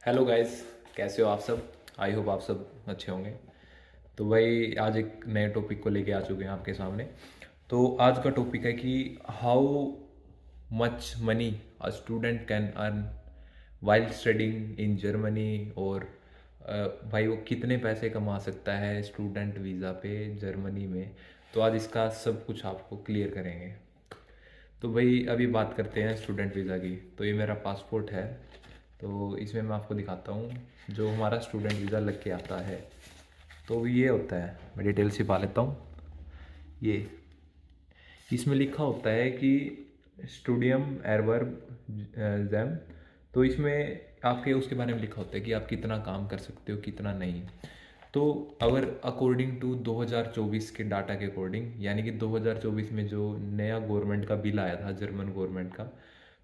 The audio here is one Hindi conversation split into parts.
हेलो गाइस, कैसे हो आप सब। आई होप आप सब अच्छे होंगे। तो भाई आज एक नए टॉपिक को लेके आ चुके हैं आपके सामने। तो आज का टॉपिक है कि how much money a student can earn while studying in Germany. और भाई वो कितने पैसे कमा सकता है स्टूडेंट वीज़ा पे जर्मनी में। तो आज इसका सब कुछ आपको क्लियर करेंगे। तो भाई अभी बात करते हैं स्टूडेंट वीज़ा की। तो ये मेरा पासपोर्ट है। तो इसमें मैं आपको दिखाता हूँ जो हमारा स्टूडेंट वीज़ा लग के आता है। तो ये होता है, मैं डिटेल से पा लेता हूँ। ये इसमें लिखा होता है कि स्टूडियम एरवर्ब जैम। तो इसमें आपके उसके बारे में लिखा होता है कि आप कितना काम कर सकते हो कितना नहीं। तो अगर अकॉर्डिंग टू 2024 के डाटा के अकॉर्डिंग, यानी कि 2024 में जो नया गवर्नमेंट का बिल आया था जर्मन गवर्नमेंट का,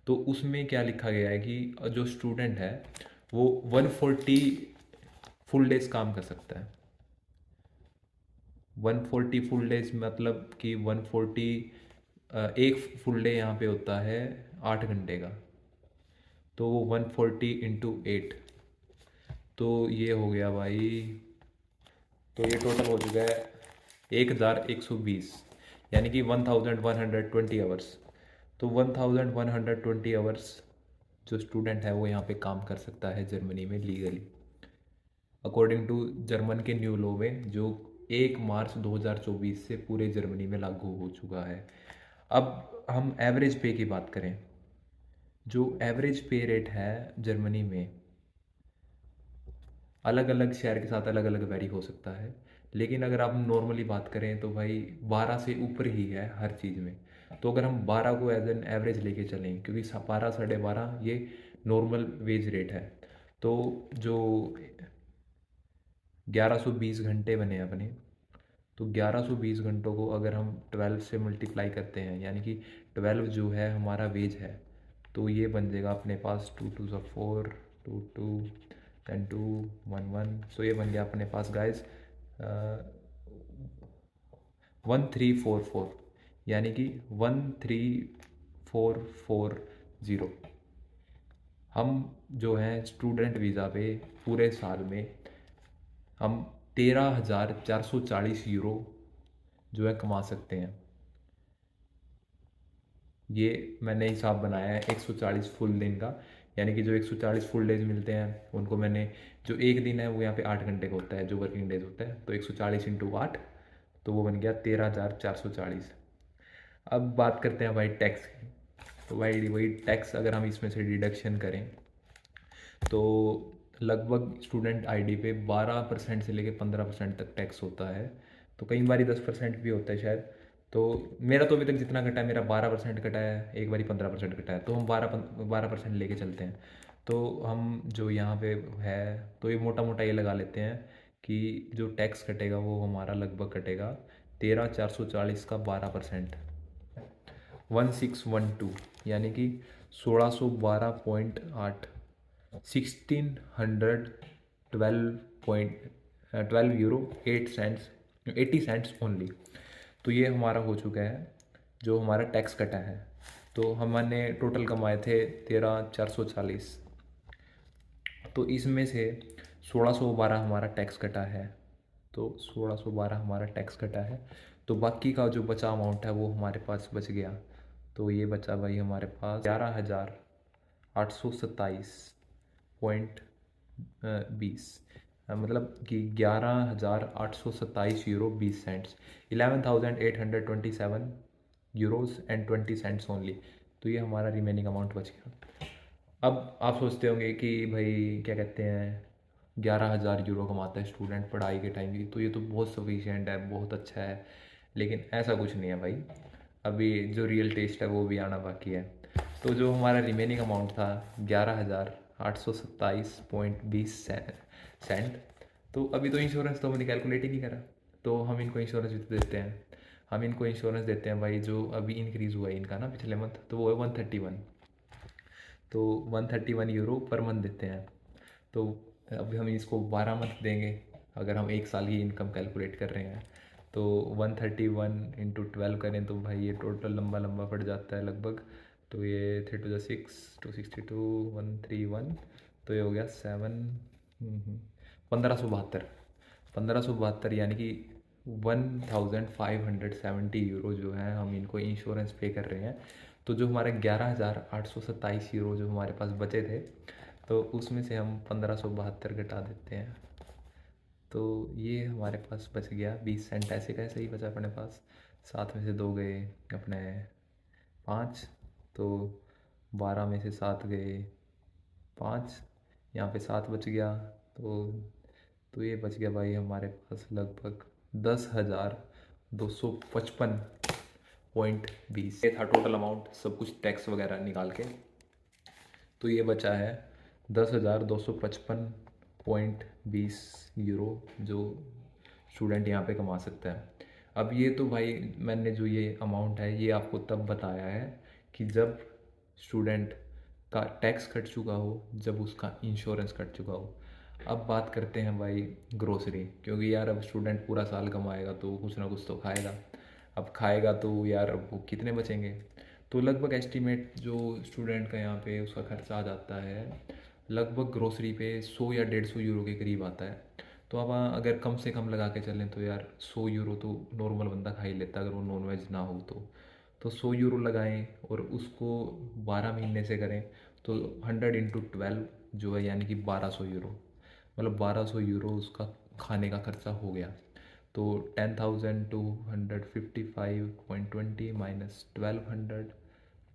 तो उसमें क्या लिखा गया है कि जो स्टूडेंट है वो 140 फुल डेज काम कर सकता है। 140 फुल डेज मतलब कि 140, एक फुल डे यहाँ पे होता है 8 घंटे का। तो वो 140 × 8, तो ये हो गया भाई। तो ये टोटल हो चुका है 1120, यानी कि 1120 आवर्स। तो 1120 आवर्स जो स्टूडेंट है वो यहाँ पे काम कर सकता है जर्मनी में लीगली, अकॉर्डिंग टू जर्मन के न्यू लॉ में जो 1 मार्च 2024 से पूरे जर्मनी में लागू हो चुका है। अब हम एवरेज पे की बात करें। जो एवरेज पे रेट है जर्मनी में, अलग अलग शहर के साथ अलग अलग वेरी हो सकता है, लेकिन अगर आप नॉर्मली बात करें तो भाई 12 से ऊपर ही है हर चीज़ में। तो अगर हम 12 को एज एन एवरेज लेके चलें, क्योंकि 12 12.5 ये नॉर्मल वेज रेट है। तो जो 1120 घंटे बने अपने, तो 1120 घंटों को अगर हम 12 से मल्टीप्लाई करते हैं, यानी कि 12 जो है हमारा वेज है, तो ये बन जाएगा अपने पास 2 2 4, 2 2 10 2 1 1। सो ये बन गया अपने पास गाइस 1344, यानी कि 13440। हम जो हैं स्टूडेंट वीज़ा पे पूरे साल में हम 13,440 यूरो जो है कमा सकते हैं। ये मैंने हिसाब बनाया है 140 फुल दिन का, यानी कि जो 140 फुल डेज मिलते हैं उनको मैंने, जो एक दिन है वो यहाँ पे 8 घंटे का होता है जो वर्किंग डेज होता है, तो 140 × 8, तो वो बन गया 13,440। अब बात करते हैं भाई टैक्स की। तो भाई वही टैक्स अगर हम इसमें से डिडक्शन करें तो लगभग स्टूडेंट आईडी पे 12% से लेकर 15% तक टैक्स होता है। तो कई बारी 10% भी होता है शायद। तो मेरा तो अभी तक जितना कटा है, मेरा 12% कटा है, एक बारी 15% कटा है, तो हम 12% लेके चलते हैं। तो हम जो यहाँ पे है, तो ये मोटा मोटा ये लगा लेते हैं कि जो टैक्स कटेगा वो हमारा लगभग कटेगा 13,440 का 12%, 1612, यानी कि 1612.8, 1612.12 यूरो 8 सेंट्स, 80 सेंट्स ओनली। तो ये हमारा हो चुका है जो हमारा टैक्स कटा है। तो हमने टोटल कमाए थे 13,440। तो इसमें से 1612 हमारा टैक्स कटा है। तो 1612 हमारा टैक्स कटा है। तो बाकी का जो बचा अमाउंट है वो हमारे पास बच गया। तो ये बचा भाई हमारे पास 11,827.20, मतलब कि 11,827 euro 20 cents, 11,827 euros and 20 cents only. तो ये हमारा रिमेनिंग अमाउंट बच गया। अब आप सोचते होंगे कि भाई क्या कहते हैं, 11,000 यूरो कमाता है स्टूडेंट पढ़ाई के टाइम की, तो ये तो बहुत सफिशिएंट है, बहुत अच्छा है। लेकिन ऐसा कुछ नहीं है भाई, अभी जो रियल टेस्ट है वो भी आना बाकी है। तो जो हमारा रिमेनिंग अमाउंट था 11,827.20 सेंट, तो अभी तो इंश्योरेंस तो हमने कैलकुलेट ही नहीं करा। तो हम इनको इंश्योरेंस भी तो देते हैं। हम इनको इंश्योरेंस देते हैं भाई, जो अभी इंक्रीज़ हुआ है इनका ना पिछले मंथ, तो वो है 131। तो 131 यूरो पर मंथ देते हैं। तो अभी हम इसको 12 मंथ देंगे, अगर हम एक साल की इनकम कैलकुलेट कर रहे हैं। तो 131 × 12 करें तो भाई ये टोटल लंबा लंबा पड़ जाता है लगभग। तो ये 3 2 6, 262, 131, तो ये हो गया 1572 यानी कि 1570 यूरो जो है हम इनको इंश्योरेंस पे कर रहे हैं। तो जो हमारे 11,827 यूरो जो हमारे पास बचे थे, तो उसमें से हम 1572 घटा देते हैं, तो ये हमारे पास बच गया 20 सेंट। ऐसे कैसे ही बचा अपने पास, 7 में से 2 गए अपने 5, तो 12 में से 7 गए 5, यहाँ पे 7 बच गया। तो ये बच गया भाई हमारे पास लगभग 10,255.20। ये था टोटल अमाउंट, सब कुछ टैक्स वगैरह निकाल के। तो ये बचा है 10,255.20 यूरो जो स्टूडेंट यहाँ पे कमा सकता है। अब ये तो भाई मैंने जो ये अमाउंट है ये आपको तब बताया है कि जब स्टूडेंट का टैक्स कट चुका हो, जब उसका इंश्योरेंस कट चुका हो। अब बात करते हैं भाई ग्रोसरी, क्योंकि यार अब स्टूडेंट पूरा साल कमाएगा तो कुछ ना कुछ तो खाएगा। अब खाएगा तो यार अब वो कितने बचेंगे, तो लगभग एस्टीमेट जो स्टूडेंट का यहाँ पे उसका खर्चा आ जाता है लगभग ग्रोसरी पे 100 या 150 यूरो के करीब आता है। तो अब अगर कम से कम लगा के चलें तो यार 100 यूरो तो नॉर्मल बंदा खा ही लेता अगर वो नॉन वेज ना हो तो 100 यूरो लगाएं और उसको 12 महीने से करें तो 100 × 12 जो है यानी कि 1200 यूरो, मतलब 1200 यूरो उसका खाने का खर्चा हो गया। तो 10,255.20 माइनस 1200,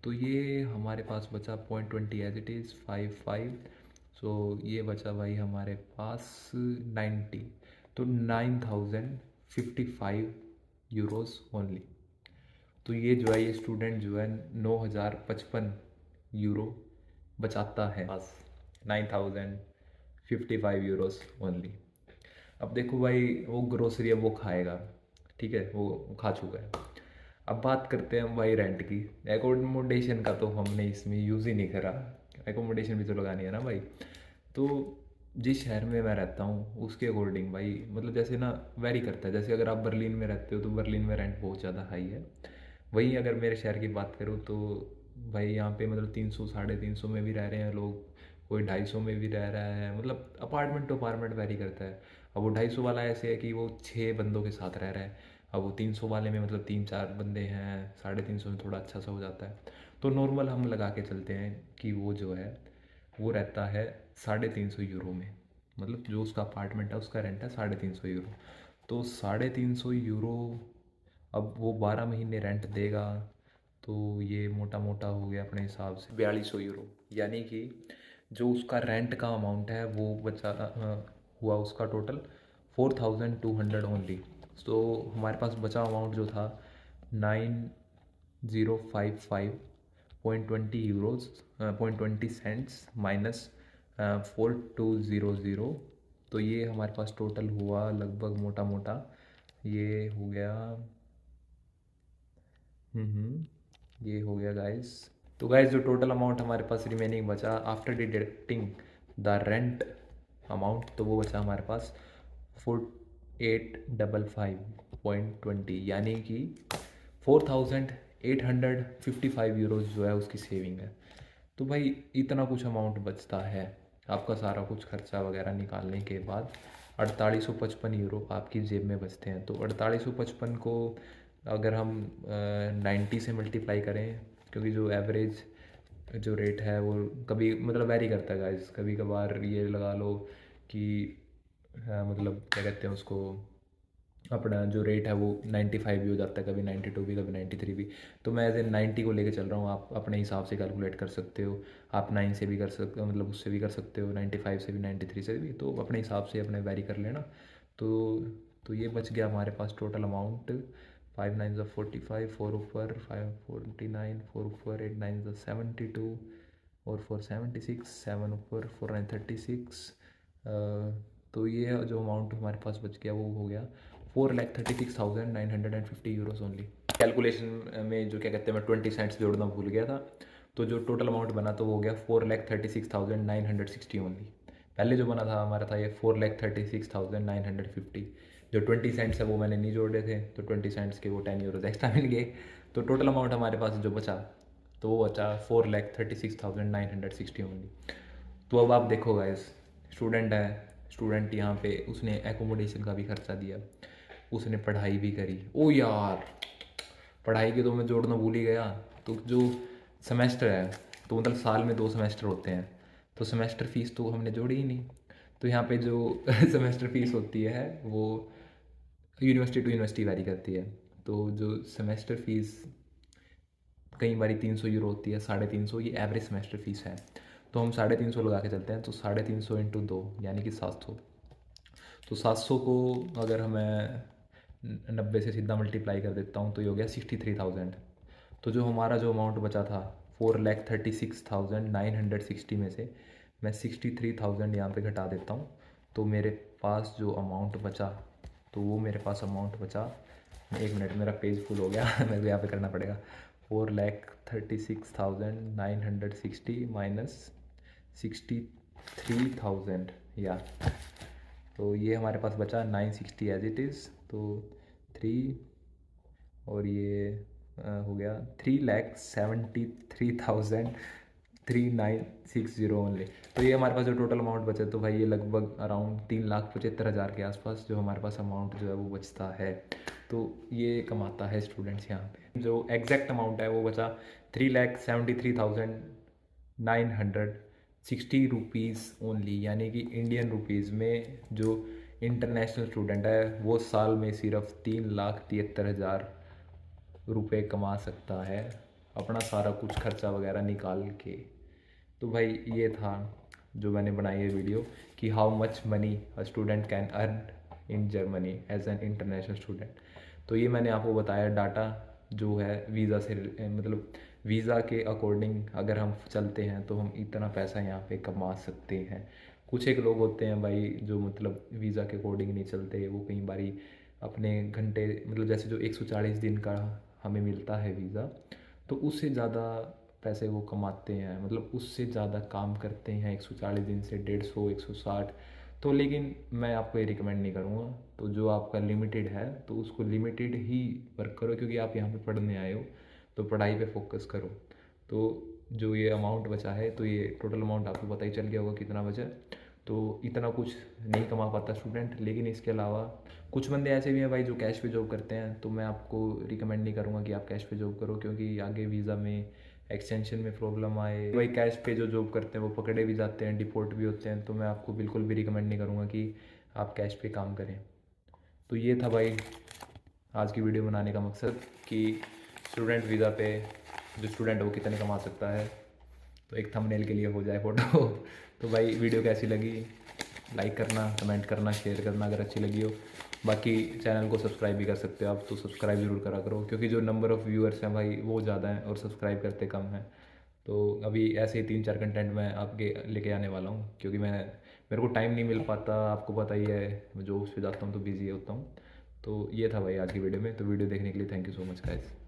तो ये हमारे पास बचा 0.20 एज इट इज़ 55। सो ये बचा भाई हमारे पास 90, तो 9,055 यूरोज़ ओनली। तो ये जो है ये स्टूडेंट जो है 9,055 यूरो बचाता है, बस 9,055 यूरोज़ ओनली। अब देखो भाई वो ग्रोसरी अब वो खाएगा, ठीक है, वो खा चुका है। अब बात करते हैं हम भाई रेंट की। एकोमोडेशन का तो हमने इसमें यूज़ ही नहीं करा, एकोमोडेशन भी तो लगानी है ना भाई। तो जिस शहर में मैं रहता हूँ उसके अकॉर्डिंग भाई, मतलब जैसे ना वेरी करता है। जैसे अगर आप बर्लिन में रहते हो तो बर्लिन में रेंट बहुत ज़्यादा हाई है। वहीं अगर मेरे शहर की बात करूँ तो भाई यहाँ पे मतलब 300 350 में भी रह रहे हैं लोग, कोई 250 में भी रह रहा है, मतलब अपार्टमेंट टू अपार्टमेंट वेरी करता है। अब वो 250 वाला ऐसे है कि वो 6 बंदों के साथ रह रहा है। अब वो 300 वाले में मतलब 3-4 बंदे हैं, 350 में थोड़ा अच्छा सा हो जाता है। तो नॉर्मल हम लगा के चलते हैं कि वो जो है वो रहता है 350 यूरो में, मतलब जो उसका अपार्टमेंट है उसका रेंट है 350 यूरो। तो 350 यूरो अब वो 12 महीने रेंट देगा, तो ये मोटा मोटा हो गया अपने हिसाब से 4200 यूरो, यानी कि जो उसका रेंट का अमाउंट है वो बचा हुआ उसका टोटल 4200 ओनली। तो हमारे पास बचा अमाउंट जो था 9,055.20 यूरोज़ 0.20 सेंट्स माइनस 4200। तो ये हमारे पास टोटल हुआ लगभग मोटा मोटा ये हो गया ये हो गया गाइस। तो गाइस जो टोटल अमाउंट हमारे पास रिमेनिंग बचा after deducting the rent amount, तो वो बचा हमारे पास 4855.20, यानी कि 4,855 यूरोज़ जो है उसकी सेविंग है। तो भाई इतना कुछ अमाउंट बचता है आपका सारा कुछ खर्चा वगैरह निकालने के बाद 4855 यूरो आपकी जेब में बचते हैं। तो 4855 को अगर हम 90 से मल्टीप्लाई करें, क्योंकि जो एवरेज जो रेट है वो कभी मतलब वेरी करता है गाइस, कभी कभार ये लगा लो कि मतलब क्या कहते हैं उसको, अपना जो रेट है वो 95 भी हो जाता है, कभी 92 भी, कभी 93 भी। तो मैं एज ए 90 को लेके चल रहा हूँ, आप अपने हिसाब से कैलकुलेट कर सकते हो। आप 9 से भी कर सकते हो, मतलब उससे भी कर सकते हो, 95 से भी, 93 से भी, तो अपने हिसाब से अपने वेरी कर लेना। तो तो ये बच गया हमारे पास टोटल अमाउंट 5 9 45, 4 ऊपर 5 49, 4 ऊपर 8 9 72 और 4 76, 7 ऊपर 4 9 36। तो ये जो अमाउंट हमारे पास बच गया वो हो गया 4,36,950 यूरोज़ ओनली। कैलकुलेशन में जो क्या कहते हैं मैं 20 सेंट्स जोड़ना भूल गया था, तो जो टोटल अमाउंट बना तो वो हो गया 4,36,960 ओनली। पहले जो बना था हमारा था ये 4,36,950। जो 20 सेंट्स है वो मैंने नहीं जोड़े थे, तो 20 सेंट्स के वो 10 यूरोज़ एक्स्ट्रा मिल गए। तो टोटल अमाउंट हमारे पास जो बचा तो वो बचा 4,36,960 ओनली। तो अब आप देखो गाइस, स्टूडेंट है, स्टूडेंट यहाँ पे उसने एकोमोडेशन का भी खर्चा दिया, उसने पढ़ाई भी करी। ओ यार, पढ़ाई के तो मैं जोड़ना भूल ही गया। तो जो सेमेस्टर है, तो मतलब साल में 2 सेमेस्टर होते हैं, तो सेमेस्टर फीस तो हमने जोड़ी ही नहीं। तो यहाँ पे जो सेमेस्टर फीस होती है वो यूनिवर्सिटी टू यूनिवर्सिटी वैरी करती है। तो जो सेमेस्टर फीस कई बार 300 यूरो होती है, 350, ये एवरेज सेमेस्टर फीस है। तो हम 350 लगा के चलते हैं, तो 350 इंटू 2 यानी कि 700। तो 700 को अगर हमें 90 से सीधा मल्टीप्लाई कर देता हूँ तो ये हो गया 63,000। तो जो हमारा जो अमाउंट बचा था 4,36,960 में से मैं 63,000 यहाँ पे घटा देता हूँ, तो मेरे पास जो अमाउंट बचा, तो वो मेरे पास अमाउंट बचा, 1 मिनट मेरा पेज फुल हो गया मेरे को यहाँ पे करना पड़ेगा। 4,36,960 माइनस 63,000 या, तो ये हमारे पास बचा 960 एज इट इज़। तो 3 और ये हो गया 3,73,3960 ओनली। तो ये हमारे पास जो टोटल अमाउंट बचा, तो भाई ये लगभग अराउंड 3,75,000 के आसपास जो हमारे पास अमाउंट जो है वो बचता है। तो ये कमाता है स्टूडेंट्स यहाँ पे। जो एग्जैक्ट अमाउंट है वो बचा 3,73,960 ओनली, यानी कि इंडियन रुपीज़ में जो इंटरनेशनल स्टूडेंट है वो साल में सिर्फ 3,73,000 रुपये कमा सकता है अपना सारा कुछ खर्चा वगैरह निकाल के। तो भाई ये था जो मैंने बनाई है वीडियो कि how much money a student can earn in Germany as an international student. तो ये मैंने आपको बताया डाटा जो है वीज़ा से, मतलब वीज़ा के अकॉर्डिंग अगर हम चलते हैं तो हम इतना पैसा यहाँ पे कमा सकते हैं। कुछ एक लोग होते हैं भाई जो मतलब वीज़ा के अकॉर्डिंग नहीं चलते, वो कई बारी अपने घंटे, मतलब जैसे जो 140 दिन का हमें मिलता है वीज़ा, तो उससे ज़्यादा पैसे वो कमाते हैं, मतलब उससे ज़्यादा काम करते हैं 140 दिन से 150 160। तो लेकिन मैं आपको ये रिकमेंड नहीं करूँगा। तो जो आपका लिमिटेड है तो उसको लिमिटेड ही वर्क करो, क्योंकि आप यहाँ पे पढ़ने आए हो, तो पढ़ाई पे फोकस करो। तो जो ये अमाउंट बचा है, तो ये टोटल अमाउंट आपको पता ही चल गया होगा कितना बचा। तो इतना कुछ नहीं कमा पाता स्टूडेंट, लेकिन इसके अलावा कुछ बंदे ऐसे भी हैं भाई जो कैश पे जॉब करते हैं। तो मैं आपको रिकमेंड नहीं करूँगा कि आप कैश पे जॉब करो, क्योंकि आगे वीज़ा में एक्सटेंशन में प्रॉब्लम आए। भाई कैश पे जो जॉब करते हैं वो पकड़े भी जाते हैं, डिपोर्ट भी होते हैं। तो मैं आपको बिल्कुल भी रिकमेंड नहीं करूँगा कि आप कैश पे काम करें। तो ये था भाई आज की वीडियो बनाने का मकसद कि स्टूडेंट वीज़ा पे जो स्टूडेंट है वो कितने कमा सकता है, तो एक थंबनेल के लिए हो जाए फ़ोटो। तो भाई वीडियो कैसी लगी, लाइक करना, कमेंट करना, शेयर करना अगर अच्छी लगी हो। बाकी चैनल को सब्सक्राइब भी कर सकते हो आप, तो सब्सक्राइब ज़रूर करा करो, क्योंकि जो नंबर ऑफ़ व्यूअर्स हैं भाई वो ज़्यादा हैं और सब्सक्राइब करते कम हैं। तो अभी ऐसे ही 3-4 कंटेंट मैं आपके लेके आने वाला हूँ, क्योंकि मेरे को टाइम नहीं मिल पाता, आपको पता ही है, मैं जॉब्स पे जाता हूँ तो बिज़ी होता हूँ। तो ये था भाई आज की वीडियो में। तो वीडियो देखने के लिए thank you so much guys.